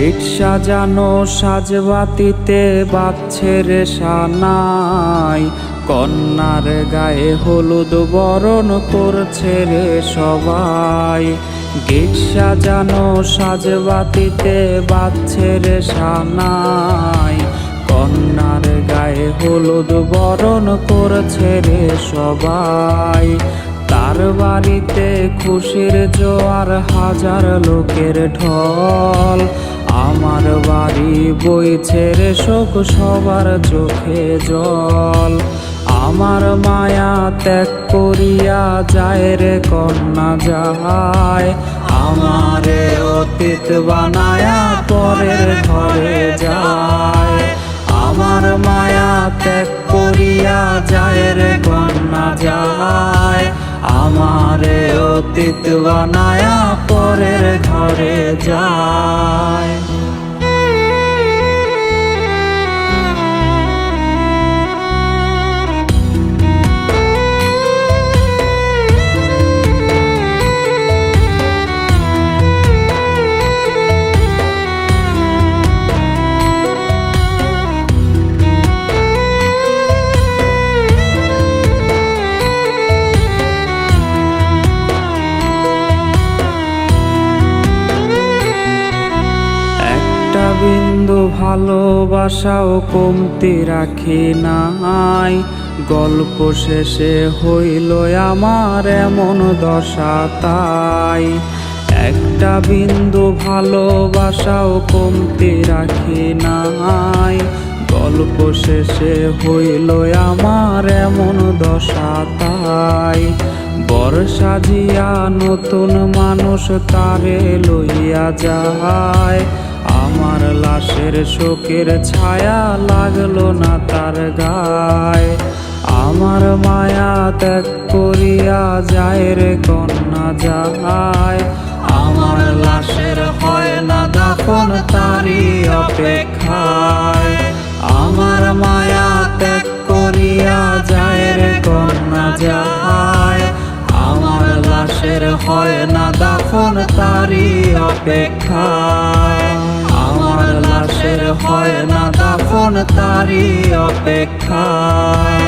Gate সাজানো সাজবাতিতে বাজছে রে সানাই, কন্যার গায়ে হলুদ বরণ করছে রে সবাই। গেট সাজানো সাজবাতিতে বাজছে রে সানাই, কন্যার গায়ে হলুদ বরণ করছে রে সবাই। তার বাড়িতে খুশির জোয়ার, হাজার লোকের ঢল। আমার বাড়ি বইছে রে শোক, সবার চোখে জল। আমার মায়া ত্যাগ করিয়া যায় রে কন্যা যায়, আমারে অতীত বানায়া পরের ঘরে যায়। আমার মায়া ত্যাগ করিয়া যায় রে কন্যা যায়, আমারে অতীত বানায়া পরের ঘরে যায়। বিন্দু ভালোবাসাও কমতি রাখি নাই, গল্প শেষে হইল আমার এমন দশা তাই। একটা বিন্দু ভালোবাসাও কমতি রাখি নাই, গল্প শেষে হইল আমার এমন দশা তাই। বর্ষা জিয়া নতুন মানুষ তারে লইয়া যায়, আমার লাশের শোকের ছায়া লাগলো না তার গায়ে। আমার মায়া ত্যাগ করিয়া যায় রে কন্যা যায়, আমার লাশের হয় না দাফন তারই অপেক্ষায়। আমার মায়া ত্যাগ করিয়া যায় রে কন্যা যায়, আমার লাশের হয় না দাফন তারই অপেক্ষায়। আমার লাশের হয় না দাফন তারই অপেক্ষায়।